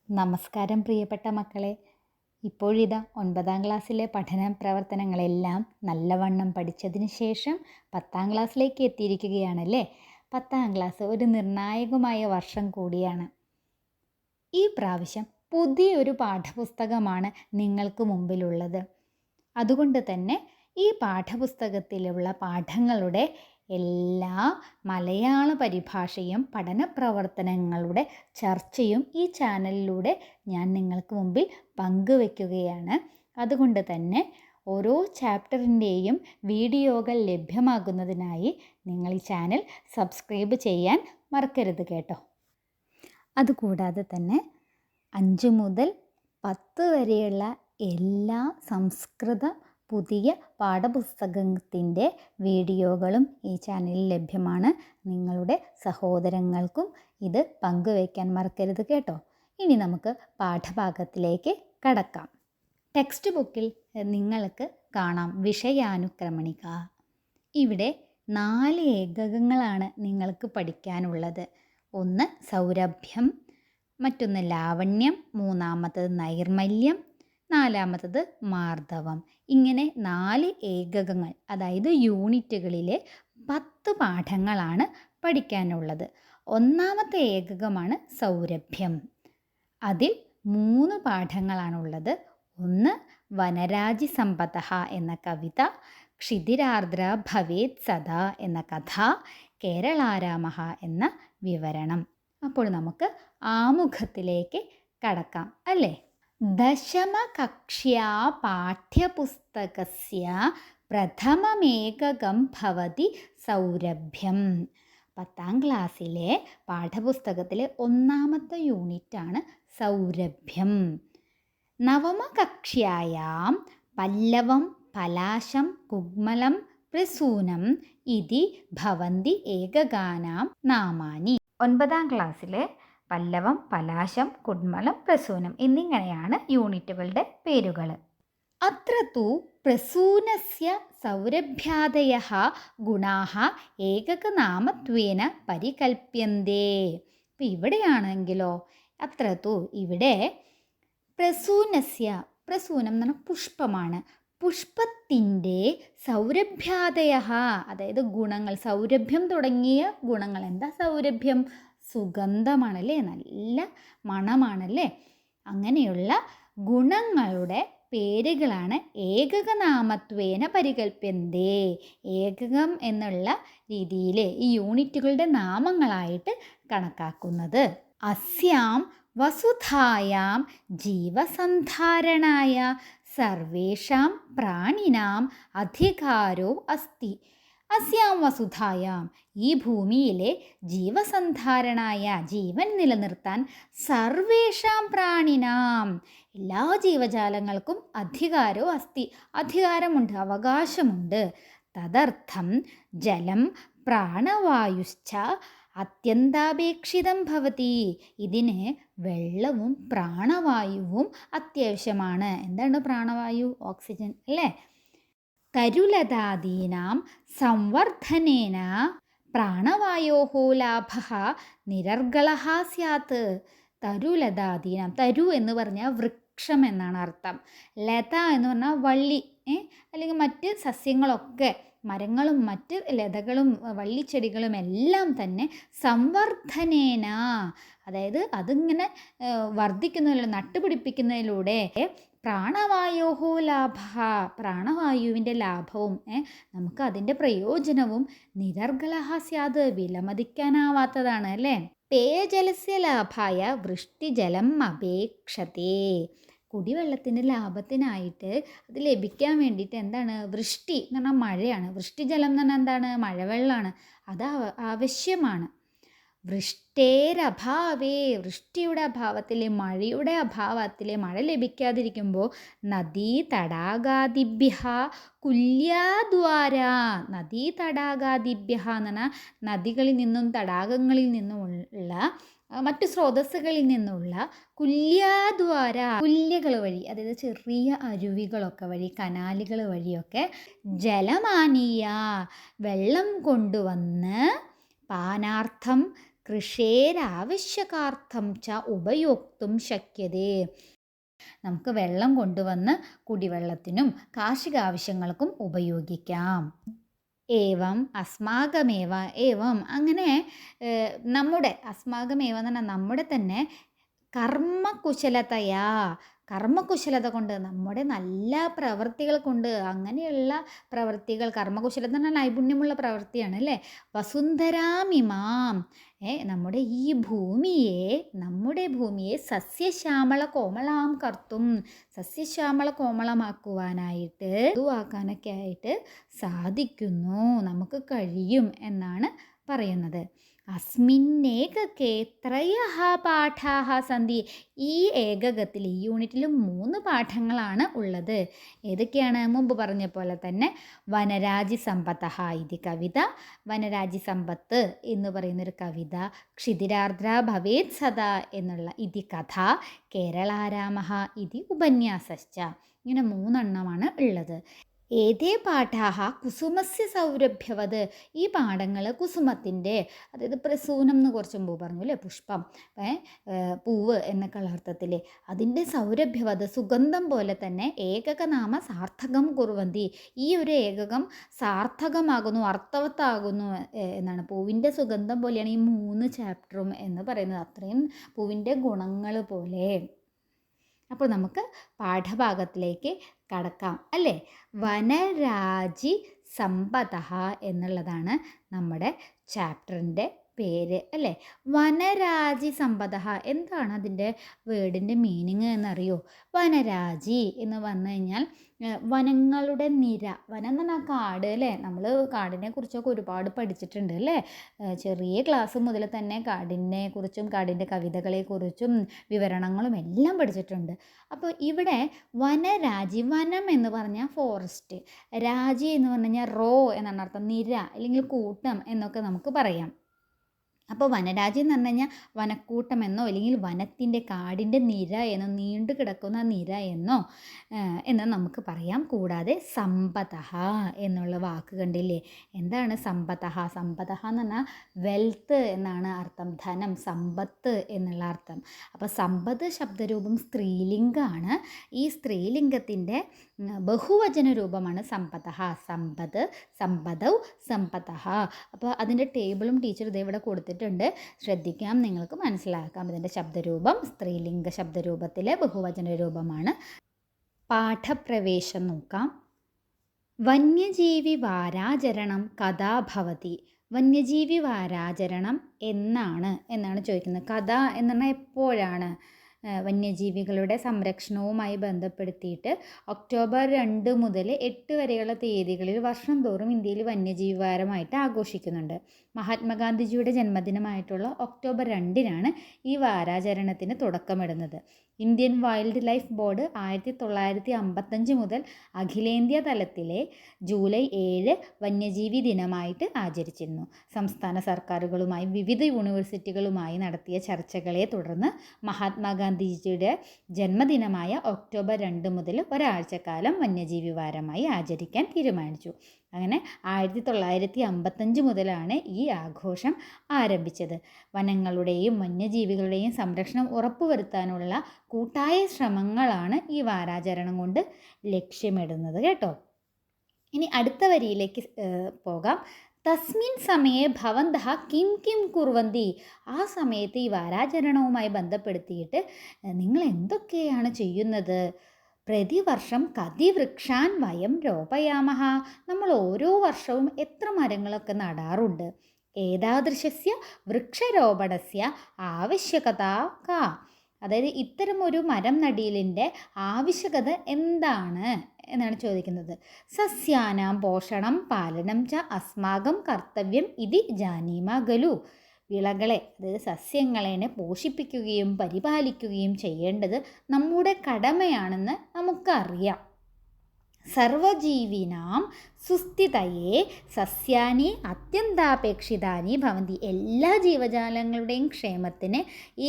നമസ്കാരം പ്രിയപ്പെട്ട മക്കളെ. ഇപ്പോഴിതാ 9ാം ക്ലാസ്സിലെ പഠന പ്രവർത്തനങ്ങളെല്ലാം നല്ലവണ്ണം പഠിച്ചതിന് ശേഷം 10ാം ക്ലാസ്സിലേക്ക് എത്തിയിരിക്കുകയാണല്ലേ. 10ാം ക്ലാസ് ഒരു നിർണായകമായ വർഷം കൂടിയാണ്. ഈ പ്രാവശ്യം പുതിയൊരു പാഠപുസ്തകമാണ് നിങ്ങൾക്ക് മുമ്പിലുള്ളത്. അതുകൊണ്ട് തന്നെ ഈ പാഠപുസ്തകത്തിലുള്ള പാഠങ്ങളുടെ എല്ലാ മലയാള പരിഭാഷയും പഠന പ്രവർത്തനങ്ങളുടെ ചർച്ചയും ഈ ചാനലിലൂടെ ഞാൻ നിങ്ങൾക്ക് മുമ്പിൽ പങ്കുവയ്ക്കുകയാണ്. അതുകൊണ്ട് തന്നെ ഓരോ ചാപ്റ്ററിൻ്റെയും വീഡിയോകൾ ലഭ്യമാകുന്നതിനായി നിങ്ങൾ ഈ ചാനൽ സബ്സ്ക്രൈബ് ചെയ്യാൻ മറക്കരുത് കേട്ടോ. അതുകൂടാതെ തന്നെ 5 മുതൽ 10 വരെയുള്ള എല്ലാ സംസ്കൃത പുതിയ പാഠപുസ്തകത്തിൻ്റെ വീഡിയോകളും ഈ ചാനലിൽ ലഭ്യമാണ്. നിങ്ങളുടെ സഹോദരങ്ങൾക്കും ഇത് പങ്കുവയ്ക്കാൻ മറക്കരുത് കേട്ടോ. ഇനി നമുക്ക് പാഠഭാഗത്തിലേക്ക് കടക്കാം. ടെക്സ്റ്റ് ബുക്കിൽ നിങ്ങൾക്ക് കാണാം വിഷയാനുക്രമണിക. ഇവിടെ 4 ഏകകങ്ങളാണ് നിങ്ങൾക്ക് പഠിക്കാനുള്ളത്. ഒന്ന് സൗരഭ്യം, മറ്റൊന്ന് ലാവണ്യം, മൂന്നാമത്തത് നൈർമല്യം, നാലാമത്തത് മാർദ്ദവം. ഇങ്ങനെ 4 ഏകകങ്ങൾ, അതായത് യൂണിറ്റുകളിലെ 10 പാഠങ്ങളാണ് പഠിക്കാനുള്ളത്. ഒന്നാമത്തെ ഏകകമാണ് സൗരഭ്യം. അതിൽ 3 പാഠങ്ങളാണുള്ളത്. ഒന്ന് വനരാജി സമ്പതഃ എന്ന കവിത, ക്ഷിതിരാർദ്ര ഭവേത് സദാ എന്ന കഥ, കേരളാരാമഃ എന്ന വിവരണം. അപ്പോൾ നമുക്ക് ആമുഖത്തിലേക്ക് കടക്കാം അല്ലേ. ദശമകക്ഷ്യാ പാഠ്യപുസ്തകസ്യ പ്രഥമമേകകം ഭവതി സൗരഭ്യം. 10ാം ക്ലാസ്സിലെ പാഠപുസ്തകത്തിലെ ഒന്നാമത്തെ യൂണിറ്റാണ് സൗരഭ്യം. നവമകക്ഷ്യായാം പല്ലവം പലാശം കുഗ്മലം പ്രസൂനം ഇതി ഭവന്തി ഏകകാനാം നാമാനി. 9ാം ക്ലാസ്സിലെ പല്ലവം പലാശം കുഡ്മലം പ്രസൂനം എന്നിങ്ങനെയാണ് യൂണിറ്റുകളുടെ പേരുകൾ. അത്ര തു പ്രസൂനസ്യ സൗരഭ്യാദയഃ ഗുണാഃ ഏകകനാമത്വേന പരികൽപ്യന്തേ. അപ്പം ഇവിടെയാണെങ്കിലോ അത്ര തു ഇവിടെ പ്രസൂനസ്യ, പ്രസൂനം എന്ന് പറഞ്ഞാൽ പുഷ്പമാണ്. പുഷ്പത്തിൻ്റെ സൗരഭ്യാദയഃ, അതായത് ഗുണങ്ങൾ, സൗരഭ്യം തുടങ്ങിയ ഗുണങ്ങൾ. എന്താ സൗരഭ്യം? സുഗന്ധമാണല്ലേ, നല്ല മണമാണല്ലേ. അങ്ങനെയുള്ള ഗുണങ്ങളുടെ പേരുകളാണ് ഏകകനാമത്വേന പരികൽപ്യന്തേ. ഏകകം എന്നുള്ള രീതിയിൽ ഈ യൂണിറ്റുകളുടെ നാമങ്ങളായിട്ട് കണക്കാക്കുന്നത്. അസ്യാം വസുധായാം ജീവസന്ധാരണായ സർവേഷാം പ്രാണിനാം അധികാരോ അസ്തി. അസ്യാം വസുധായാം, ഈ ഭൂമിയിലെ ജീവസന്ധാരണായ, ജീവൻ നിലനിർത്താൻ, സർവേഷാം പ്രാണിനാം, എല്ലാ ജീവജാലങ്ങൾക്കും അധികാരോ അസ്തി, അധികാരമുണ്ട്, അവകാശമുണ്ട്. തദർത്ഥം ജലം പ്രാണവായുശ്ച അത്യന്താപേക്ഷിതം ഭവതി. ഇതിന് വെള്ളവും പ്രാണവായുവും അത്യാവശ്യമാണ്. എന്താണ് പ്രാണവായു? ഓക്സിജൻ അല്ലേ. തരുലതാദീനാം സംവർദ്ധനേന പ്രാണവായോഃ ലാഭഃ നിരർഗളഃ സ്യാത്. തരുലതാദീനാം, തരു എന്ന് പറഞ്ഞാൽ വൃക്ഷം എന്നാണ് അർത്ഥം. ലത എന്ന് പറഞ്ഞാൽ വള്ളി, അല്ലെങ്കിൽ മറ്റ് സസ്യങ്ങളൊക്കെ, മരങ്ങളും മറ്റ് ലതകളും വള്ളിച്ചെടികളും എല്ലാം തന്നെ സംവർദ്ധനേന, അതായത് അതിങ്ങനെ വർദ്ധിക്കുന്നതിലൂടെ, നട്ടുപിടിപ്പിക്കുന്നതിലൂടെ പ്രാണവായോഃ ലാഭഃ, പ്രാണവായുവിൻ്റെ ലാഭവും നമുക്ക് അതിൻ്റെ പ്രയോജനവും നിരർഗളഃ സ്യാത്, വിലമതിക്കാനാവാത്തതാണ് അല്ലേ. പേയജലസ്യ ലാഭായ വൃഷ്ടിജലം അപേക്ഷതേ. കുടിവെള്ളത്തിൻ്റെ ലാഭത്തിനായിട്ട് അത് ലഭിക്കാൻ വേണ്ടിയിട്ട് എന്താണ്? വൃഷ്ടി എന്ന് പറഞ്ഞാൽ മഴയാണ്. വൃഷ്ടിജലം എന്ന് പറഞ്ഞാൽ എന്താണ്? മഴവെള്ളമാണ്. അത് ആവശ്യമാണ്. വൃഷ്ടേരഭാവേ, വൃഷ്ടിയുടെ അഭാവത്തിൽ, മഴയുടെ അഭാവത്തിൽ, മഴ ലഭിക്കാതിരിക്കുമ്പോൾ നദീ തടാകാദിഭ്യഃ കുല്യാദ്വാര. നദീ തടാകാദിഭ്യഃ എന്ന് പറഞ്ഞാൽ നദികളിൽ നിന്നും തടാകങ്ങളിൽ നിന്നുമുള്ള മറ്റു സ്രോതസ്സുകളിൽ നിന്നുള്ള കുല്യാദ്വാര, കുല്യകൾ വഴി, അതായത് ചെറിയ അരുവികളൊക്കെ വഴി, കനാലുകൾ വഴിയൊക്കെ ജലമാനീയ, വെള്ളം കൊണ്ടുവന്ന് പാനാർത്ഥം കൃഷേരാവശ്യകാർത്ഥം ച ഉപയോക്തും ശക്യതേ. നമുക്ക് വെള്ളം കൊണ്ടുവന്ന് കുടിവെള്ളത്തിനും കാർഷിക ആവശ്യങ്ങൾക്കും ഉപയോഗിക്കാം. ഏവം അസ്മാകമേവ, ഏവം അങ്ങനെ നമ്മുടെ അസ്മാകമേവ എന്ന് പറഞ്ഞാൽ നമ്മുടെ തന്നെ കർമ്മകുശലതയാ, കർമ്മകുശലത കൊണ്ട്, നമ്മുടെ നല്ല പ്രവൃത്തികൾ കൊണ്ട്, അങ്ങനെയുള്ള പ്രവൃത്തികൾ, കർമ്മകുശലത എന്ന് പറഞ്ഞാൽ നൈപുണ്യമുള്ള പ്രവൃത്തിയാണ് അല്ലേ. വസുന്ധരാമിമാം, നമ്മുടെ ഈ നമ്മുടെ ഭൂമിയെ സസ്യശ്യാമള കോമളാം കർത്തും, സസ്യശ്യാമള കോമളമാക്കുവാനായിട്ട്, ആക്കാനൊക്കെ ആയിട്ട് സാധിക്കുന്നു, നമുക്ക് കഴിയും എന്നാണ് പറയുന്നത്. അസ്മിന്നേകകേ ത്രയഃ പാഠാഃ സന്തി. ഈ ഏകകത്തിൽ, ഈ യൂണിറ്റിൽ 3 പാഠങ്ങളാണ് ഉള്ളത്. ഏതൊക്കെയാണ്? മുമ്പ് പറഞ്ഞ പോലെ തന്നെ വനരാജി സമ്പത്തഃ ഇതി കവിത, വനരാജി സമ്പത്ത് എന്ന് പറയുന്നൊരു കവിത, ക്ഷിതിരാർദ്ര ഭവേത് സദാ എന്നുള്ള ഇതി കഥ, കേരളാരാമഃ ഇതി ഉപന്യാസശ്ച. ഇങ്ങനെ 3 എണ്ണമാണ് ഉള്ളത്. ഏതേ പാഠാഹ കുസുമസ്യ സൗരഭ്യവത്. ഈ പാഠങ്ങൾ കുസുമത്തിൻ്റെ, അതായത് പ്രസൂനം എന്ന് കുറച്ച് മുമ്പ് പറഞ്ഞു അല്ലേ, പുഷ്പം, പൂവ് എന്നൊക്കെ ഉള്ള അർത്ഥത്തിൽ, അതിൻ്റെ സൗരഭ്യവത് സുഗന്ധം പോലെ തന്നെ ഏകകനാമ സാർത്ഥകം കുറുവന്തി. ഈ ഒരു ഏകകം സാർത്ഥകമാകുന്നു, അർത്ഥവത്താകുന്നു എന്നാണ്. പൂവിൻ്റെ സുഗന്ധം പോലെയാണ് ഈ 3 ചാപ്റ്ററും എന്ന് പറയുന്നത്. അത്രയും പൂവിൻ്റെ ഗുണങ്ങൾ പോലെ. അപ്പോൾ നമുക്ക് പാഠഭാഗത്തിലേക്ക് കടക്കാം അല്ലേ. വനരാജി സമ്പതഃ എന്നുള്ളതാണ് നമ്മുടെ ചാപ്റ്ററിൻ്റെ പേര് അല്ലേ. വനരാജി സമ്പതഃ, എന്താണ് അതിൻ്റെ വേർഡിൻ്റെ മീനിങ് എന്നറിയോ? വനരാജി എന്ന് പറഞ്ഞു കഴിഞ്ഞാൽ വനങ്ങളുടെ നിര. വനം എന്ന് പറഞ്ഞാൽ കാട് അല്ലേ. നമ്മൾ കാടിനെ കുറിച്ചൊക്കെ ഒരുപാട് പഠിച്ചിട്ടുണ്ട് അല്ലേ. ചെറിയ ക്ലാസ് മുതൽ തന്നെ കാടിനെ കുറിച്ചും കാടിൻ്റെ കവിതകളെക്കുറിച്ചും വിവരണങ്ങളും എല്ലാം പഠിച്ചിട്ടുണ്ട്. അപ്പോൾ ഇവിടെ വനരാജി, വനം എന്ന് പറഞ്ഞാൽ ഫോറസ്റ്റ്, രാജി എന്ന് പറഞ്ഞു കഴിഞ്ഞാൽ റോ എന്നാണ് അർത്ഥം, നിര അല്ലെങ്കിൽ കൂട്ടം എന്നൊക്കെ നമുക്ക് പറയാം. അപ്പോൾ വനരാജി എന്ന് പറഞ്ഞു കഴിഞ്ഞാൽ വനക്കൂട്ടം എന്നോ അല്ലെങ്കിൽ വനത്തിൻ്റെ കാടിൻ്റെ നിര എന്നോ, നീണ്ടു കിടക്കുന്ന നിര എന്നോ എന്ന് നമുക്ക് പറയാം. കൂടാതെ സമ്പതഃ എന്നുള്ള വാക്ക് കണ്ടില്ലേ, എന്താണ് സമ്പതഃ? സമ്പതഃ എന്ന് പറഞ്ഞാൽ വെൽത്ത് എന്നാണ് അർത്ഥം, ധനം, സമ്പത്ത് എന്നുള്ള അർത്ഥം. അപ്പോൾ സമ്പത്ത് ശബ്ദരൂപം സ്ത്രീലിംഗമാണ്. ഈ സ്ത്രീലിംഗത്തിൻ്റെ ബഹുവചന രൂപമാണ് സമ്പതഃ. സമ്പത്ത്, സമ്പദൗ, സമ്പതഃ. അപ്പോൾ അതിൻ്റെ ടേബിളും ടീച്ചർ ഇതേ ഇവിടെ കൊടുത്തിട്ടുണ്ട്, ശ്രദ്ധിക്കാം, നിങ്ങൾക്ക് മനസ്സിലാക്കാം. ഇതിൻ്റെ ശബ്ദരൂപം സ്ത്രീലിംഗ ശബ്ദരൂപത്തിലെ ബഹുവചന രൂപമാണ്. പാഠപ്രവേശം നോക്കാം. വന്യജീവി വാരാചരണം കഥാ ഭവതി. വന്യജീവി വാരാചരണം എന്നാണ് ചോദിക്കുന്നത്. കഥ എന്ന് പറഞ്ഞാൽ എപ്പോഴാണ്? വന്യജീവികളുടെ സംരക്ഷണവുമായി ബന്ധപ്പെടുത്തിയിട്ട് ഒക്ടോബർ 2 മുതൽ 8 വരെയുള്ള തീയതികളിൽ വർഷം തോറും ഇന്ത്യയിൽ വന്യജീവി വാരമായിട്ട് ആഘോഷിക്കുന്നുണ്ട്. മഹാത്മാഗാന്ധിജിയുടെ ജന്മദിനമായിട്ടുള്ള ഒക്ടോബർ 2-നാണ് ഈ വാരാചരണത്തിന് തുടക്കമിടുന്നത്. ഇന്ത്യൻ വൈൽഡ് ലൈഫ് ബോർഡ് 1955 മുതൽ അഖിലേന്ത്യാ തലത്തിലെ ജൂലൈ 7 വന്യജീവി ദിനമായിട്ട് ആചരിച്ചിരുന്നു. സംസ്ഥാന സർക്കാരുകളുമായി വിവിധ യൂണിവേഴ്സിറ്റികളുമായി നടത്തിയ ചർച്ചകളെ തുടർന്ന് മഹാത്മാഗാന്ധിജിയുടെ ജന്മദിനമായ ഒക്ടോബർ 2 മുതൽ ഒരാഴ്ചക്കാലം വന്യജീവി വാരമായി ആചരിക്കാൻ തീരുമാനിച്ചു. അങ്ങനെ 1955 മുതലാണ് ഈ ആഘോഷം ആരംഭിച്ചത്. വനങ്ങളുടെയും വന്യജീവികളുടെയും സംരക്ഷണം ഉറപ്പുവരുത്താനുള്ള കൂട്ടായ ശ്രമങ്ങളാണ് ഈ വാരാചരണം കൊണ്ട് ലക്ഷ്യമിടുന്നത് കേട്ടോ. ഇനി അടുത്ത വരിയിലേക്ക് പോകാം. തസ്മിൻ സമയെ ഭവന്തഃ കിം കിം കുർവന്തി. ആ സമയത്ത് ഈ വാരാചരണവുമായി ബന്ധപ്പെടുത്തിയിട്ട് നിങ്ങൾ എന്തൊക്കെയാണ് ചെയ്യുന്നത്? പ്രതിവർഷം കതി വൃക്ഷാൻ വയം രോപയാമഹ. നമ്മൾ ഓരോ വർഷവും എത്ര മരങ്ങളൊക്കെ നടാറുണ്ട്? ഏതാദൃശസ്യ വൃക്ഷരോപണസ്യ ആവശ്യകത കാ. അതായത് ഇത്തരം ഒരു മരം നടീലിൻ്റെ ആവശ്യകത എന്താണ് എന്നാണ് ചോദിക്കുന്നത്. സസ്യാനാം പോഷണം പാലനം ച അസ്മാകം കർത്തവ്യം ഇതി ജാനീമ ഖലു. വിളകളെ, അതായത് സസ്യങ്ങളെ പോഷിപ്പിക്കുകയും പരിപാലിക്കുകയും ചെയ്യേണ്ടത് നമ്മുടെ കടമയാണെന്ന് നമുക്കറിയാം. സർവജീവിനാം സുസ്ഥിതയെ സസ്യാനി അത്യന്താപേക്ഷിതാനി ഭവന്തി. എല്ലാ ജീവജാലങ്ങളുടെയും ക്ഷേമത്തിന് ഈ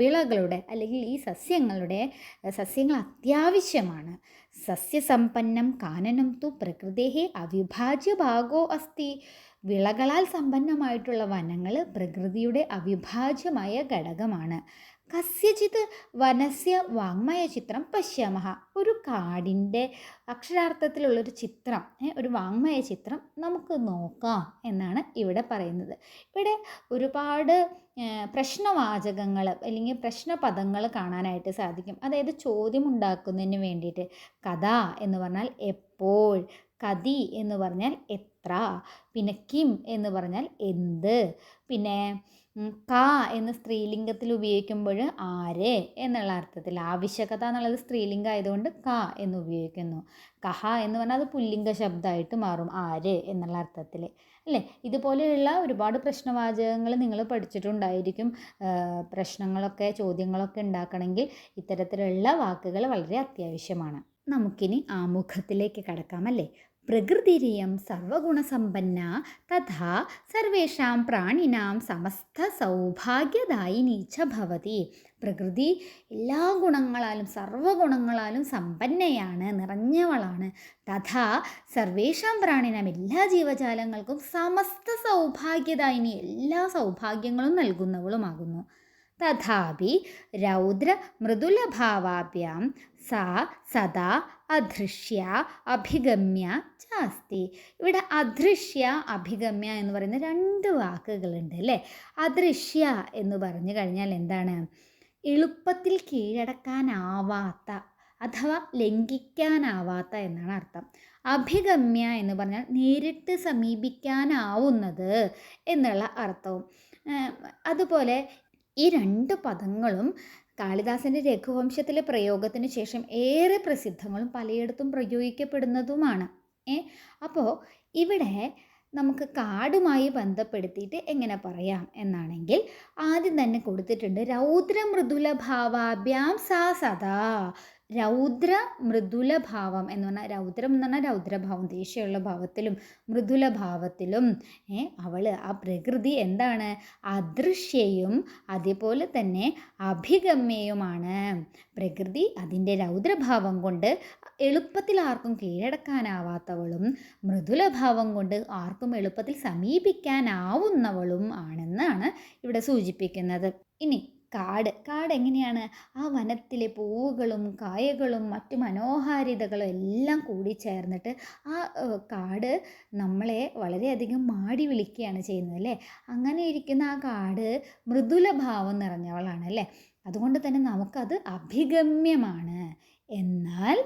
വിളകളുടെ അല്ലെങ്കിൽ ഈ സസ്യങ്ങൾ അത്യാവശ്യമാണ്. സസ്യസമ്പന്നം കാനനം തു പ്രകൃതേഹി അവിഭാജ്യ ഭാഗോ അസ്തി. വിളകളാൽ സമ്പന്നമായിട്ടുള്ള വനങ്ങൾ പ്രകൃതിയുടെ അവിഭാജ്യമായ ഘടകമാണ്. കസ്യചിത് വനസ്യ വാങ്മയ ചിത്രം പശ്യാമഹ. ഒരു കാടിൻ്റെ അക്ഷരാർത്ഥത്തിലുള്ളൊരു ചിത്രം, ഒരു വാങ്മയ ചിത്രം നമുക്ക് നോക്കാം എന്നാണ് ഇവിടെ പറയുന്നത്. ഇവിടെ ഒരുപാട് പ്രശ്നവാചകങ്ങൾ അല്ലെങ്കിൽ പ്രശ്നപദങ്ങൾ കാണാനായിട്ട് സാധിക്കും. അതായത് ചോദ്യം ഉണ്ടാക്കുന്നതിന് വേണ്ടിയിട്ട്. കഥ എന്ന് പറഞ്ഞാൽ എപ്പോൾ, കതി എന്ന് പറഞ്ഞാൽ എത്ര, പിന്നെ കിം എന്ന് പറഞ്ഞാൽ എന്ത്, പിന്നെ ക എന്ന് സ്ത്രീലിംഗത്തിൽ ഉപയോഗിക്കുമ്പോൾ ആര് എന്നുള്ള അർത്ഥത്തിൽ. ആവശ്യകത എന്നുള്ളത് സ്ത്രീലിംഗം ആയതുകൊണ്ട് ക എന്ന് ഉപയോഗിക്കുന്നു. കഹ എന്ന് പറഞ്ഞാൽ അത് പുല്ലിംഗ ശബ്ദമായിട്ട് മാറും, ആര് എന്നുള്ള അർത്ഥത്തിൽ, അല്ലേ? ഇതുപോലെയുള്ള ഒരുപാട് പ്രശ്നവാചകങ്ങൾ നിങ്ങൾ പഠിച്ചിട്ടുണ്ടായിരിക്കും. പ്രശ്നങ്ങളൊക്കെ ചോദ്യങ്ങളൊക്കെ ഉണ്ടാക്കണമെങ്കിൽ ഇത്തരത്തിലുള്ള വാക്കുകൾ വളരെ അത്യാവശ്യമാണ്. നമുക്കിനി ആമുഖത്തിലേക്ക് കടക്കാമല്ലേ. പ്രകൃതിരിയം സർവഗുണസമ്പന്ന തഥാ സർവേഷാം പ്രാണിനാം സമസ്ത സൗഭാഗ്യദായിനി ച ഭവതി. പ്രകൃതി എല്ലാ ഗുണങ്ങളാലും സർവ്വഗുണങ്ങളാലും സമ്പന്നയാണ്, നിറഞ്ഞവളാണ്. തഥാ സർവേഷാം പ്രാണിനാം എല്ലാ ജീവജാലങ്ങൾക്കും സമസ്ത സൗഭാഗ്യദായിനി എല്ലാ സൗഭാഗ്യങ്ങളും നൽകുന്നവളുമാകുന്നു. തഥാപി രൗദ്ര മൃദുലഭാവാഭ്യാം സാ സദാ അദൃശ്യ അഭിഗമ്യ ചാസ്തി. ഇവിടെ അദൃശ്യ അഭിഗമ്യ എന്ന് പറയുന്ന രണ്ട് വാക്കുകളുണ്ട്, അല്ലേ? അദൃശ്യ എന്ന് പറഞ്ഞു കഴിഞ്ഞാൽ എന്താണ്? എളുപ്പത്തിൽ കീഴടക്കാനാവാത്ത അഥവാ ലംഘിക്കാനാവാത്ത എന്നാണ് അർത്ഥം. അഭിഗമ്യ എന്ന് പറഞ്ഞാൽ നേരിട്ട് സമീപിക്കാനാവുന്നത് എന്നുള്ള അർത്ഥവും. അതുപോലെ ഈ രണ്ട് പദങ്ങളും കാളിദാസൻ്റെ രഘുവംശത്തിലെ പ്രയോഗത്തിന് ശേഷം ഏറെ പ്രസിദ്ധങ്ങളും പലയിടത്തും പ്രയോഗിക്കപ്പെടുന്നതുമാണ്. അപ്പോൾ ഇവിടെ നമുക്ക് കാടുമായി ബന്ധപ്പെടുത്തിയിട്ട് എങ്ങനെ പറയാം എന്നാണെങ്കിൽ ആദ്യം തന്നെ കൊടുത്തിട്ടുണ്ട് രൗദ്ര മൃദുല ഭാവാഭ്യാം സാ സദാ. രൗദ്ര മൃദുല ഭാവം എന്ന് പറഞ്ഞാൽ രൗദ്രം എന്ന് പറഞ്ഞാൽ രൗദ്രഭാവം, ദേഷ്യമുള്ള ഭാവത്തിലും മൃദുല ഭാവത്തിലും അവൾ ആ പ്രകൃതി എന്താണ്? അദൃശ്യയും അതേപോലെ തന്നെ അഭിഗമ്യയുമാണ്. പ്രകൃതി അതിൻ്റെ രൗദ്രഭാവം കൊണ്ട് എളുപ്പത്തിൽ ആർക്കും കീഴടക്കാനാവാത്തവളും മൃദുലഭാവം കൊണ്ട് ആർക്കും എളുപ്പത്തിൽ സമീപിക്കാനാവുന്നവളും ആണെന്നാണ് ഇവിടെ സൂചിപ്പിക്കുന്നത്. ഇനി കാട് എങ്ങനെയാണ്? ആ വനത്തിലെ പൂവുകളും കായകളും മറ്റു മനോഹാരിതകളും എല്ലാം കൂടി ചേർന്നിട്ട് ആ കാട് നമ്മളെ വളരെയധികം മാടി വിളിക്കുകയാണ് ചെയ്യുന്നത്, അല്ലേ? അങ്ങനെ ഇരിക്കുന്ന ആ കാട് മൃദുലഭാവം നിറഞ്ഞവളാണ്, അല്ലേ? അതുകൊണ്ട് തന്നെ നമുക്കത് അഭിഗമ്യമാണ്. എന്നാൽ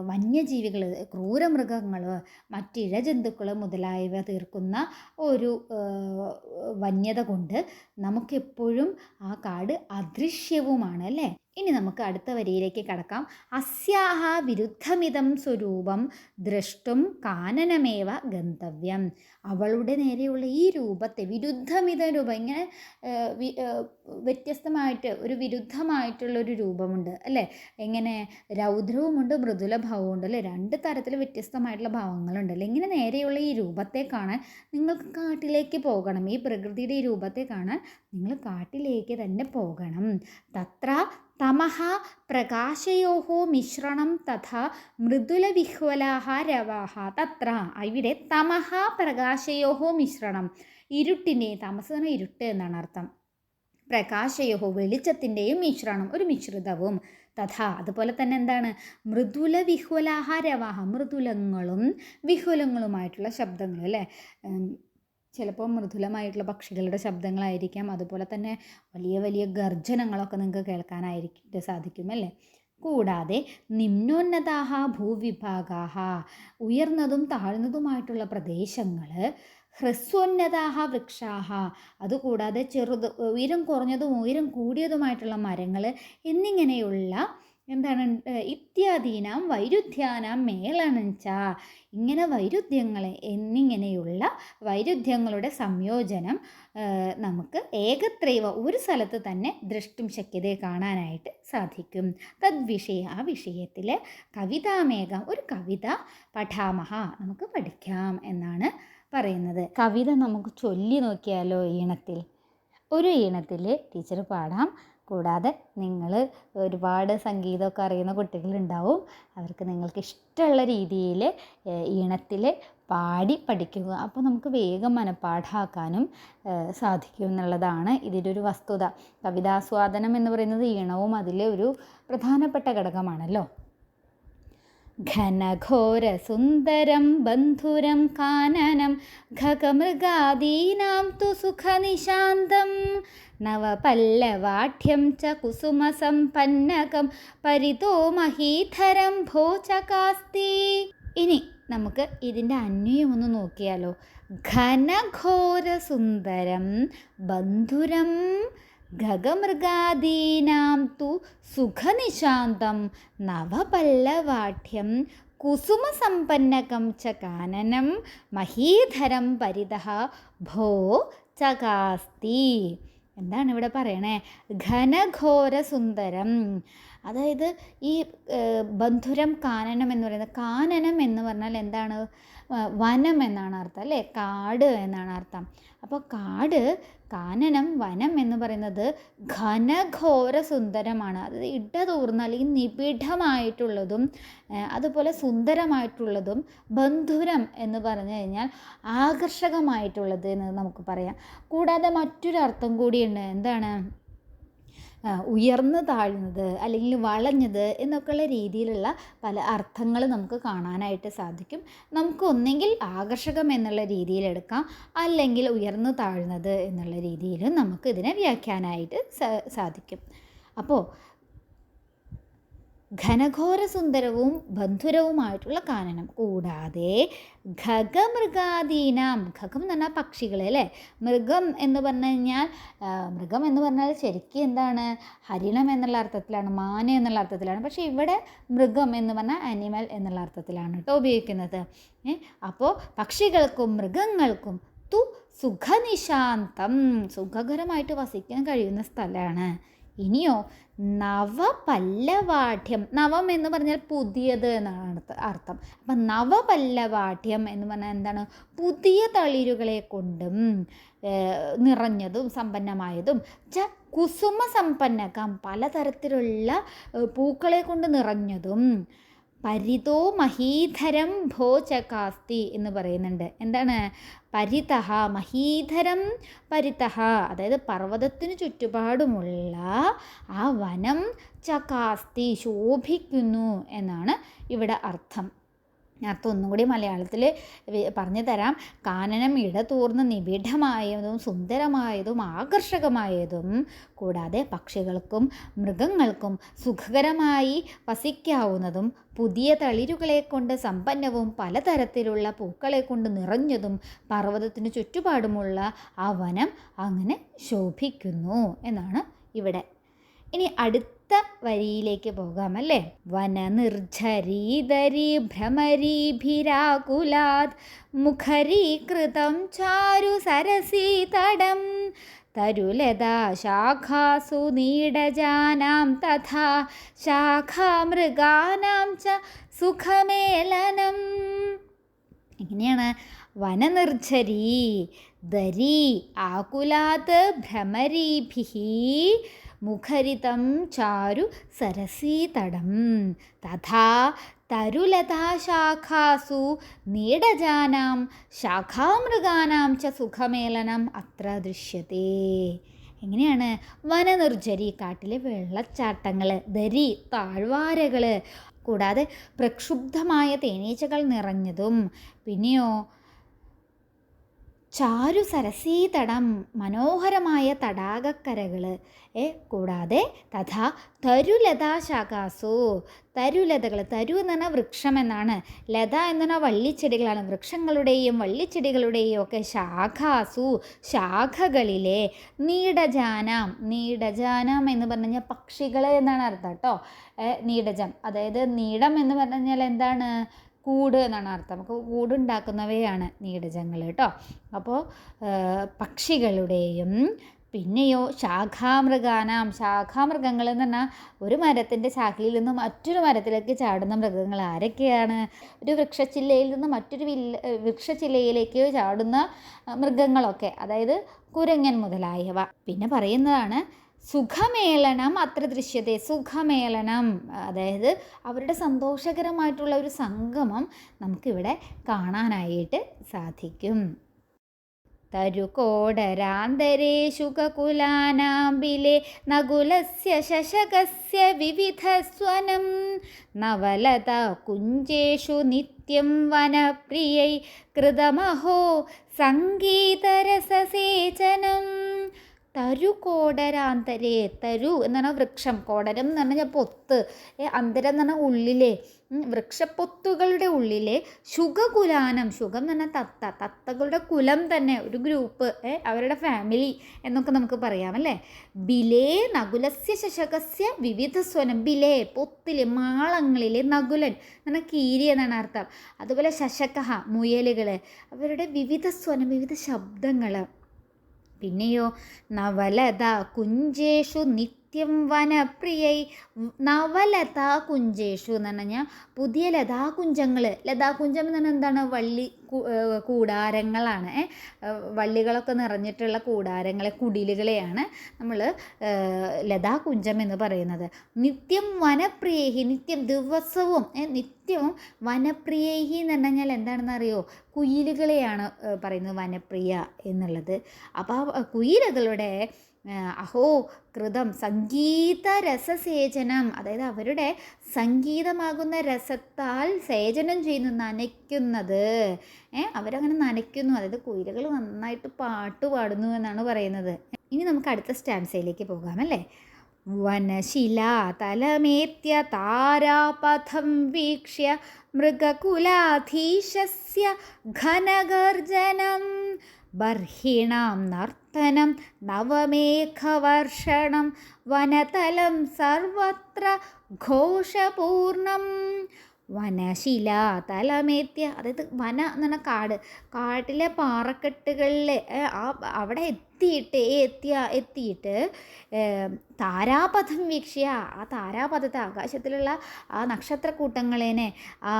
വന്യജീവികൾ, ക്രൂരമൃഗങ്ങൾ, മറ്റിഴജന്തുക്കൾ മുതലായവ തീർക്കുന്ന ഒരു വന്യത കൊണ്ട് നമുക്കെപ്പോഴും ആ കാട് അദൃശ്യവുമാണ്, അല്ലേ? ഇനി നമുക്ക് അടുത്ത വരിയിലേക്ക് കടക്കാം. അസ്യാഹ വിരുദ്ധമിതം സ്വരൂപം ദ്രഷ്ടും കാനനമേവ ഗന്തവ്യം. അവളുടെ നേരെയുള്ള ഈ രൂപത്തെ, വിരുദ്ധമിത രൂപം, ഇങ്ങനെ വ്യത്യസ്തമായിട്ട് ഒരു വിരുദ്ധമായിട്ടുള്ളൊരു രൂപമുണ്ട്, അല്ലേ? എങ്ങനെ? രൗദ്രവുമുണ്ട് മൃദുല ഭാവമുണ്ട്, അല്ലേ? രണ്ട് തരത്തിൽ വ്യത്യസ്തമായിട്ടുള്ള ഭാവങ്ങളുണ്ട്, അല്ലേ? ഇങ്ങനെ നേരെയുള്ള ഈ രൂപത്തെ കാണാൻ നിങ്ങൾക്ക് കാട്ടിലേക്ക് പോകണം. ഈ പ്രകൃതിയുടെ ഈ രൂപത്തെ കാണാൻ നിങ്ങൾ കാട്ടിലേക്ക് തന്നെ പോകണം. തത്ര തമഹ പ്രകാശയോഹ മിശ്രണം തഥാ മൃദുലവിഹ്വലാഹ രവാഹ. തത്ര ഇവിടെ തമഹ പ്രകാശയോഹ മിശ്രണം, ഇരുട്ടിൻ്റെയും, തമസ് എന്ന ഇരുട്ട് എന്നാണ് അർത്ഥം, പ്രകാശയോഹ വെളിച്ചത്തിൻ്റെയും മിശ്രണം, ഒരു മിശ്രിതവും, തഥാ അതുപോലെ തന്നെ എന്താണ്? മൃദുല വിഹ്വലാഹ രവാഹ, മൃദുലങ്ങളും വിഹുലങ്ങളുമായിട്ടുള്ള ശബ്ദങ്ങൾ, അല്ലേ? ചിലപ്പോൾ മൃദുലമായിട്ടുള്ള പക്ഷികളുടെ ശബ്ദങ്ങളായിരിക്കാം. അതുപോലെ തന്നെ വലിയ വലിയ ഗർജനങ്ങളൊക്കെ നിങ്ങൾക്ക് കേൾക്കാനായിട്ട് സാധിക്കും, അല്ലേ? കൂടാതെ നിമ്നോന്നതാഹ ഭൂവിഭാഗാഹ, ഉയർന്നതും താഴ്ന്നതുമായിട്ടുള്ള പ്രദേശങ്ങൾ, ഹ്രസ്വോന്നതാഹ വൃക്ഷാഹ, അതുകൂടാതെ ഉയരം കുറഞ്ഞതും ഉയരം കൂടിയതുമായിട്ടുള്ള മരങ്ങൾ എന്നിങ്ങനെയുള്ള എന്താണ്? ഇത്യാദീനാം വൈരുദ്ധ്യാനാം മേളനഞ്ച, ഇങ്ങനെ എന്നിങ്ങനെയുള്ള വൈരുദ്ധ്യങ്ങളുടെ സംയോജനം നമുക്ക് ഏകത്രൈവ ഒരു സ്ഥലത്ത് തന്നെ ദൃഷ്ടും ശക്യതയെ കാണാനായിട്ട് സാധിക്കും. തദ്വിഷയ, ആ വിഷയത്തിൽ കവിതാമേഘം, ഒരു കവിത പഠാമഹ, നമുക്ക് പഠിക്കാം എന്നാണ് പറയുന്നത്. കവിത നമുക്ക് ചൊല്ലി നോക്കിയാലോ ഈണത്തിൽ? ഒരു ഈണത്തിൽ ടീച്ചർ പാടാം, കൂടാതെ നിങ്ങൾ ഒരുപാട് സംഗീതമൊക്കെ അറിയുന്ന കുട്ടികളുണ്ടാവും. അവർക്ക് നിങ്ങൾക്ക് ഇഷ്ടമുള്ള രീതിയിൽ ഈണത്തിൽ പാടി പഠിക്കുക. അപ്പോൾ നമുക്ക് വേഗം മനഃപ്പാഠമാക്കാനും സാധിക്കും എന്നുള്ളതാണ് ഇതിൻ്റെ ഒരു വസ്തുത. കവിതാസ്വാദനം എന്ന് പറയുന്നത് ഈണവും അതിലെ ഒരു പ്രധാനപ്പെട്ട ഘടകമാണല്ലോ. ഘനഘോരസുന്ദരം ബന്ധുരം കാനനം ഖഗമൃഗാദീനാം തു സുഖനിശാന്തം നവപല്ലവാഠ്യം ച കുസുമസമ്പന്നകം പരിതോ മഹീധരം ഭോചകാസ്തി. ഇനി നമുക്ക് ഇതിൻ്റെ അന്വയം ഒന്ന് നോക്കിയാലോ. ഘനഘോരസുന്ദരം ബന്ധുരം ഖഗമൃഗാദീനാം തു സുഖനിശാന്തം നവപല്ലവാഠ്യം കുസുമസമ്പന്നകം ച കാനനം മഹീധരം പരിതഃ ഭോ ചകാസ്തി. എന്താണ് ഇവിടെ പറയണേ? ഘനഘോരസുന്ദരം, അതായത് ഈ ബന്ധുരം കാനനം എന്ന് പറയുന്നത്, കാനനം എന്ന് പറഞ്ഞാൽ എന്താണ്? വനം എന്നാണ് അർത്ഥം അല്ലേ? കാട് എന്നാണ് അർത്ഥം. അപ്പോൾ കാട്, കാനനം, വനം എന്ന് പറയുന്നത് ഘനഘോര സുന്ദരമാണ്. അത് ഇടതൂർന്ന അല്ലെങ്കിൽ നിബിഡമായിട്ടുള്ളതും അതുപോലെ സുന്ദരമായിട്ടുള്ളതും. ബന്ധുരം എന്ന് പറഞ്ഞു കഴിഞ്ഞാൽ ആകർഷകമായിട്ടുള്ളത് എന്ന് നമുക്ക് പറയാം. കൂടാതെ മറ്റൊരർത്ഥം കൂടിയുണ്ട്. എന്താണ്? ഉയർന്നു താഴ്ന്നത് അല്ലെങ്കിൽ വളഞ്ഞത് എന്നൊക്കെയുള്ള രീതിയിലുള്ള പല അർത്ഥങ്ങൾ നമുക്ക് കാണാനായിട്ട് സാധിക്കും. നമുക്ക് ഒന്നെങ്കിൽ ആകർഷകം എന്നുള്ള രീതിയിൽ എടുക്കാം, അല്ലെങ്കിൽ ഉയർന്നു താഴ്ന്നത് എന്നുള്ള രീതിയിലും നമുക്ക് ഇതിനെ വ്യാഖ്യാനമായിട്ട് സാധിക്കും. അപ്പോൾ ഘനഘോരസുന്ദരവും ബന്ധുരവുമായിട്ടുള്ള കാനനം. കൂടാതെ ഖഗമൃഗാദീനാം, ഖഗം എന്ന് പറഞ്ഞാൽ പക്ഷികൾ അല്ലേ? മൃഗം എന്ന് പറഞ്ഞു കഴിഞ്ഞാൽ, മൃഗം എന്ന് പറഞ്ഞാൽ ശരിക്കും എന്താണ്? ഹരിണം എന്നുള്ള അർത്ഥത്തിലാണ്, മാന എന്നുള്ള അർത്ഥത്തിലാണ്. പക്ഷേ ഇവിടെ മൃഗം എന്ന് പറഞ്ഞാൽ ആനിമൽ എന്നുള്ള അർത്ഥത്തിലാണ് കേട്ടോ ഉപയോഗിക്കുന്നത്. അപ്പോൾ പക്ഷികൾക്കും മൃഗങ്ങൾക്കും തു സുഖനിശാന്തം, സുഖകരമായിട്ട് വസിക്കാൻ കഴിയുന്ന സ്ഥലമാണ്. ഇനിയോ നവപല്ലവാഠ്യം, നവം എന്ന് പറഞ്ഞാൽ പുതിയത് എന്നാണ് അർത്ഥം. അപ്പം നവപല്ലവാഠ്യം എന്ന് പറഞ്ഞാൽ എന്താണ്? പുതിയ തളിരുകളെ കൊണ്ടും നിറഞ്ഞതും സമ്പന്നമായതും ച കുസുമ സമ്പന്നകം, പലതരത്തിലുള്ള പൂക്കളെ കൊണ്ട് നിറഞ്ഞതും. പരിതോ മഹീധരം ഭോചകാസ്തി എന്ന് പറയുന്നുണ്ട്. എന്താണ്? പരിതഃ, മഹീധരം പരിതഃ, അതായത് പർവ്വതത്തിന് ചുറ്റുപാടുമുള്ള ആ വനം ചകാസ്തി, ശോഭിക്കുന്നു എന്നാണ് ഇവിടെ അർത്ഥം. അർത്ഥം ഒന്നും കൂടി മലയാളത്തിൽ പറഞ്ഞു തരാം. കാനനം ഇടതൂർന്ന് നിബിഡമായതും സുന്ദരമായതും ആകർഷകമായതും, കൂടാതെ പക്ഷികൾക്കും മൃഗങ്ങൾക്കും സുഖകരമായി വസിക്കാവുന്നതും, പുതിയ തളിരുകളെ കൊണ്ട് സമ്പന്നവും പലതരത്തിലുള്ള പൂക്കളെ കൊണ്ട് നിറഞ്ഞതും, പർവ്വതത്തിന് ചുറ്റുപാടുമുള്ള ആ വനം അങ്ങനെ ശോഭിക്കുന്നു എന്നാണ് ഇവിടെ. ഇനി അടുത്ത വരിയിലേക്ക് പോകാമല്ലേ? വനനിർഝരീധരി ഭ്രമരീഭിരാകുലാത് മുഖരീകൃതം ചാരു സരസീതടം തരുലതാ ശാഖാസു നീഡജാനാം തഥാ ശാഖാമൃഗാനാം ച സുഖമേലനം. എങ്ങനെയാണ്? വനനിർഝരീ ധരി ആകുലാത് ഭ്രമരീഭിഹി മുഖരിതം ചാരു സരസീതടം തഥാ തരുലതാശാഖാസു നീഡജാനാം ശാഖാമൃഗാനാം ച സുഖമേലനം അത്ര ദൃശ്യത്തെ. എങ്ങനെയാണ്? വനനിർഝരി, കാട്ടിലെ വെള്ളച്ചാട്ടങ്ങൾ, ധരി, താഴ്വാരകൾ, കൂടാതെ പ്രക്ഷുബ്ധമായ തേനീച്ചകൾ നിറഞ്ഞതും, പിന്നെയോ ചാരു സരസീതടം, മനോഹരമായ തടാകക്കരകൾ, കൂടാതെ തഥാ തരുലതാശാഖാസു, തരുലതകൾ, തരു എന്ന് പറഞ്ഞാൽ വൃക്ഷം എന്നാണ്, ലത എന്ന് പറഞ്ഞാൽ വള്ളിച്ചെടികളാണ്, വൃക്ഷങ്ങളുടെയും വള്ളിച്ചെടികളുടെയും ഒക്കെ ശാഖാസു, ശാഖകളിലെ, നീഡജാനാം, നീഡജാനാം എന്ന് പറഞ്ഞു കഴിഞ്ഞാൽ പക്ഷികൾ എന്നാണ് അർത്ഥം കേട്ടോ. നീഡജം, അതായത് നീഡം എന്ന് പറഞ്ഞു കഴിഞ്ഞാൽ എന്താണ്? കൂട് എന്നാണ് അർത്ഥം. നമുക്ക് കൂടുണ്ടാക്കുന്നവയാണ് നീഡജങ്ങൾ കേട്ടോ. അപ്പോൾ പക്ഷികളുടെയും, പിന്നെയോ ശാഖാമൃഗാനാം, ശാഖാമൃഗങ്ങൾ എന്ന് പറഞ്ഞാൽ ഒരു മരത്തിൻ്റെ ശാഖയിൽ നിന്ന് മറ്റൊരു മരത്തിലേക്ക് ചാടുന്ന മൃഗങ്ങൾ. ആരൊക്കെയാണ്? ഒരു വൃക്ഷച്ചില്ലയിൽ നിന്ന് മറ്റൊരു വൃക്ഷച്ചില്ലയിലേക്ക് ചാടുന്ന മൃഗങ്ങളൊക്കെ, അതായത് കുരങ്ങൻ മുതലായവ. പിന്നെ പറയുന്നതാണ് സുഖമേളനം അത്ര ദൃശ്യത്തെ. സുഖമേളനം അതായത് അവരുടെ സന്തോഷകരമായിട്ടുള്ള ഒരു സംഗമം നമുക്കിവിടെ കാണാനായിട്ട് സാധിക്കും. തരുകോടരാന്തരേ ശുകകുലാനാംബിലെ നകുലസ്യ ശശകസ്യ വിവിധസ്വനം നവലതാ കുഞ്ചേഷു നിത്യം വനപ്രിയൈ കൃതമഹോ സംഗീതരസസേചനം. തരുകോടരാന്തരേ. തരു എന്ന് പറഞ്ഞാൽ വൃക്ഷം, കോടരം എന്ന് പറഞ്ഞാൽ പൊത്ത്, അന്തരം എന്ന് പറഞ്ഞാൽ ഉള്ളിലെ വൃക്ഷപ്പൊത്തുകളുടെ ഉള്ളിലെ ശുകകുലാനം. ശുകം എന്ന് പറഞ്ഞാൽ തത്ത, തത്തകളുടെ കുലം തന്നെ, ഒരു ഗ്രൂപ്പ്, അവരുടെ ഫാമിലി എന്നൊക്കെ നമുക്ക് പറയാം അല്ലേ. ബിലേ നകുലസ്യ ശശകസ്യ വിവിധ സ്വനം. ബിലേ പൊത്തിലെ മാളങ്ങളിലെ, നകുലൻ എന്ന് പറഞ്ഞാൽ കീരി എന്നാണ് അർത്ഥം. അതുപോലെ ശശക മുയലുകൾ, അവരുടെ വിവിധ സ്വനം, വിവിധ ശബ്ദങ്ങൾ. പിന്നെയോ നവലത കുഞ്ചേഷു നിത്യം വനപ്രിയൈ. നവലത കുഞ്ചേഷു എന്ന് പറഞ്ഞാൽ പുതിയ ലതാകുഞ്ചങ്ങൾ. ലതാകുഞ്ചം എന്ന് പറഞ്ഞാൽ എന്താണ്? വള്ളി കൂടാരങ്ങളാണ്. വള്ളികളൊക്കെ നിറഞ്ഞിട്ടുള്ള കൂടാരങ്ങളെ, കുടിലുകളെയാണ് നമ്മൾ ലതാകുഞ്ചം എന്ന് പറയുന്നത്. നിത്യം വനപ്രിയേഹി. നിത്യം ദിവസവും, നിത്യവും വനപ്രിയേഹി എന്ന് പറഞ്ഞാൽ എന്താണെന്ന് അറിയോ? കുയിലുകളെയാണ് പറയുന്നത് വനപ്രിയ എന്നുള്ളത്. അപ്പോൾ കുയിലുകളുടെ അഹോ കൃതം സംഗീത രസസേചനം, അതായത് അവരുടെ സംഗീതമാകുന്ന രസത്താൽ സേചനം ചെയ്യുന്നു, നനയ്ക്കുന്നത്. അവരങ്ങനെ നനയ്ക്കുന്നു, അതായത് കുയിലുകൾ നന്നായിട്ട് പാട്ട് പാടുന്നു എന്നാണ് പറയുന്നത്. ഇനി നമുക്ക് അടുത്ത സ്റ്റാൻസയിലേക്ക് പോകാമല്ലേ. വനശിലാതലമേത്യ താരാപഥം വീക്ഷ്യ മൃഗകുലാധീശസ്യ ഘനഗർജനം ബർഹിണാം നർത്തനം നവമേഘവർഷണം വനതലം സർവത്ര ഘോഷപൂർണം. വനശിലാതലമേത്യ, അതായത് വന എന്ന് പറഞ്ഞാൽ കാട്, കാട്ടിലെ പാറക്കെട്ടുകളിൽ അവിടെ എത്തിയിട്ട് താരാപഥം വീക്ഷ്യ, ആ താരാപഥത്തെ, ആകാശത്തിലുള്ള ആ നക്ഷത്രക്കൂട്ടങ്ങളേനെ, ആ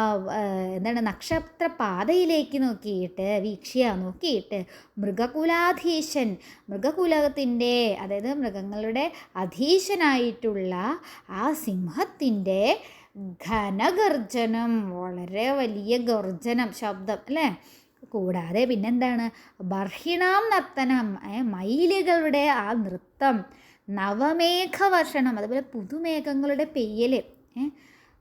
എന്താണ് നക്ഷത്രപാതയിലേക്ക് നോക്കിയിട്ട്, നോക്കിയിട്ട് മൃഗകുലാധീശൻ, മൃഗകുലത്തിൻ്റെ, അതായത് മൃഗങ്ങളുടെ അധീശനായിട്ടുള്ള ആ സിംഹത്തിൻ്റെ ഘനഗർജനം, വളരെ വലിയ ഗർജനം, ശബ്ദം അല്ലേ. കൂടാതെ പിന്നെന്താണ്? ബർഹിണാം നർത്തനം, മയിലുകളുടെ ആ നൃത്തം. നവമേഘവർഷണം, അതുപോലെ പുതുമേഘങ്ങളുടെ പെയ്യൽ.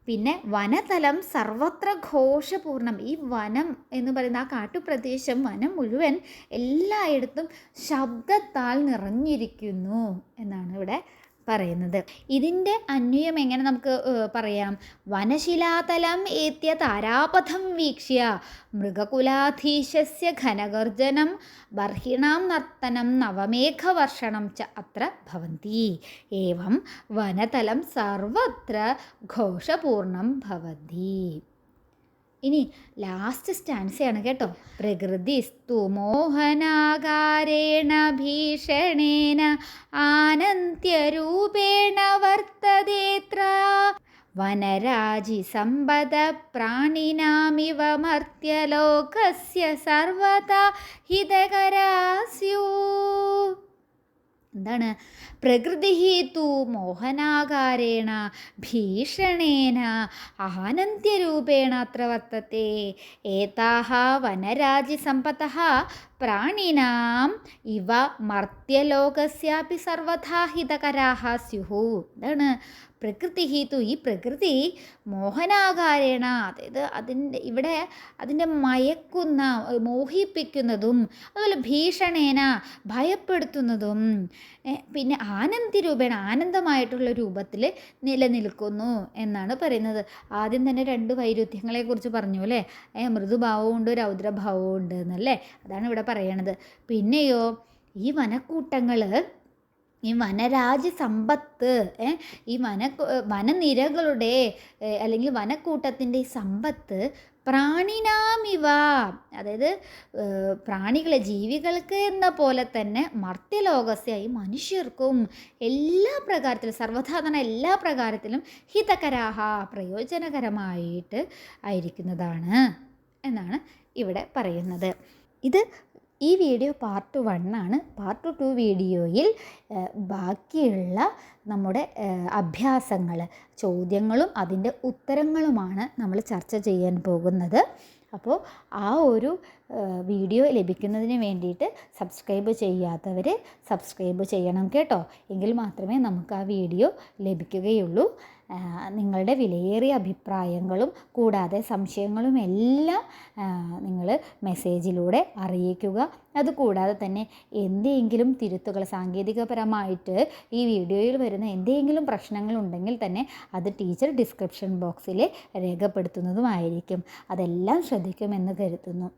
പിന്നെ വനതലം സർവത്ര ഘോഷപൂർണം. ഈ വനം എന്ന് പറയുന്ന ആ കാട്ടുപ്രദേശം, വനം മുഴുവൻ എല്ലായിടത്തും ശബ്ദത്താൽ നിറഞ്ഞിരിക്കുന്നു എന്നാണ് ഇവിടെ പറയുന്നത്. ഇതിൻ്റെ അന്വയം എങ്ങനെ നമുക്ക് പറയാം? വനശിലാതലം ഏത്യ താരാപഥം വീക്ഷ്യ മൃഗകുലാധീശസ്യ ഘനഗർജനം ബർഹിണാം നർത്തനം നവമേഘവർഷണം ച അത്ര ഭവന്തി. ഏവം വനതലം സർവത്ര ഘോഷപൂർണം ഭവതി. ഇനി ലാസ്റ്റ് സ്റ്റാൻസയാണ് കേട്ടോ. പ്രകൃതിസ്തു മോഹനാകാരേണ ഭീഷണേന ആനന്ത്യരൂപേണ വർത്തതേത്ര വനരാജി സമ്പദ പ്രാണിനാമിവ മർത്യലോകസ്യ സർവതാ ഹിതകരാസ്യൂ. എന്താണ്? പ്രകൃതി തു മോഹനാകാരേണ ഭീഷണേന ആനന്ദ്യരൂപേണ അത്ര വർത്തത്തെ. ഏതാഹ വനരാജ്യസമ്പത്തഃ പ്രാണിനാം ഇവ മർത്യലോകസ്യാപി സർവഥാ ഹിതകരാഃ സ്യുഃ. എന്താണ്? പ്രകൃതി തു, ഈ പ്രകൃതി മോഹനാകാരേണ, അതായത് അതിൻ്റെ മയക്കുന്ന, മോഹിപ്പിക്കുന്നതും, അതുപോലെ ഭീഷണേന ഭയപ്പെടുത്തുന്നതും, പിന്നെ ആനന്ദരൂപേണ ആനന്ദമായിട്ടുള്ള രൂപത്തിൽ നിലനിൽക്കുന്നു എന്നാണ് പറയുന്നത്. ആദ്യം തന്നെ 2 വൈരുദ്ധ്യങ്ങളെക്കുറിച്ച് പറഞ്ഞു അല്ലേ. മൃദുഭാവവും ഉണ്ട്, രൗദ്രഭാവവും ഉണ്ട് എന്നല്ലേ. അതാണ് ഇവിടെ പറയണത്. പിന്നെയോ ഈ വനക്കൂട്ടങ്ങൾ, ഈ വനരാജ്യ സമ്പത്ത്, ഈ വനനിരകളുടെ അല്ലെങ്കിൽ വനക്കൂട്ടത്തിൻ്റെ സമ്പത്ത് പ്രാണിനാമിവ, അതായത് പ്രാണികളെ, ജീവികൾക്ക് എന്ന പോലെ തന്നെ മർത്യലോകസ്യ, ഈ മനുഷ്യർക്കും എല്ലാ പ്രകാരത്തിലും, സർവ്വസാധാരണ എല്ലാ പ്രകാരത്തിലും ഹിതകരാഹ, പ്രയോജനകരമായിട്ട് ആയിരിക്കുന്നതാണ് എന്നാണ് ഇവിടെ പറയുന്നത്. ഇത് ഈ വീഡിയോ പാർട്ട് 1 ആണ്. പാർട്ട് 2 വീഡിയോയിൽ ബാക്കിയുള്ള നമ്മുടെ അഭ്യാസങ്ങൾ, ചോദ്യങ്ങളും അതിൻ്റെ ഉത്തരങ്ങളുമാണ് നമ്മൾ ചർച്ച ചെയ്യാൻ പോകുന്നത്. അപ്പോൾ ആ ഒരു വീഡിയോ ലഭിക്കുന്നതിന് വേണ്ടിയിട്ട് സബ്സ്ക്രൈബ് ചെയ്യാത്തവർ സബ്സ്ക്രൈബ് ചെയ്യണം കേട്ടോ. എങ്കിൽ മാത്രമേ നമുക്ക് ആ വീഡിയോ ലഭിക്കുകയുള്ളൂ. നിങ്ങളുടെ വിലയേറിയ അഭിപ്രായങ്ങളും കൂടാതെ സംശയങ്ങളും എല്ലാം നിങ്ങൾ മെസ്സേജിലൂടെ അറിയിക്കുക. അതുകൂടാതെ തന്നെ എന്തെങ്കിലും തിരുത്തുകൾ, സാങ്കേതികപരമായിട്ട് ഈ വീഡിയോയിൽ വരുന്ന എന്തെങ്കിലും പ്രശ്നങ്ങളുണ്ടെങ്കിൽ തന്നെ അത് ടീച്ചർ ഡിസ്ക്രിപ്ഷൻ ബോക്സിൽ രേഖപ്പെടുത്തുന്നതുമായിരിക്കും. അതെല്ലാം ശ്രദ്ധിക്കുമെന്ന് കരുതുന്നു.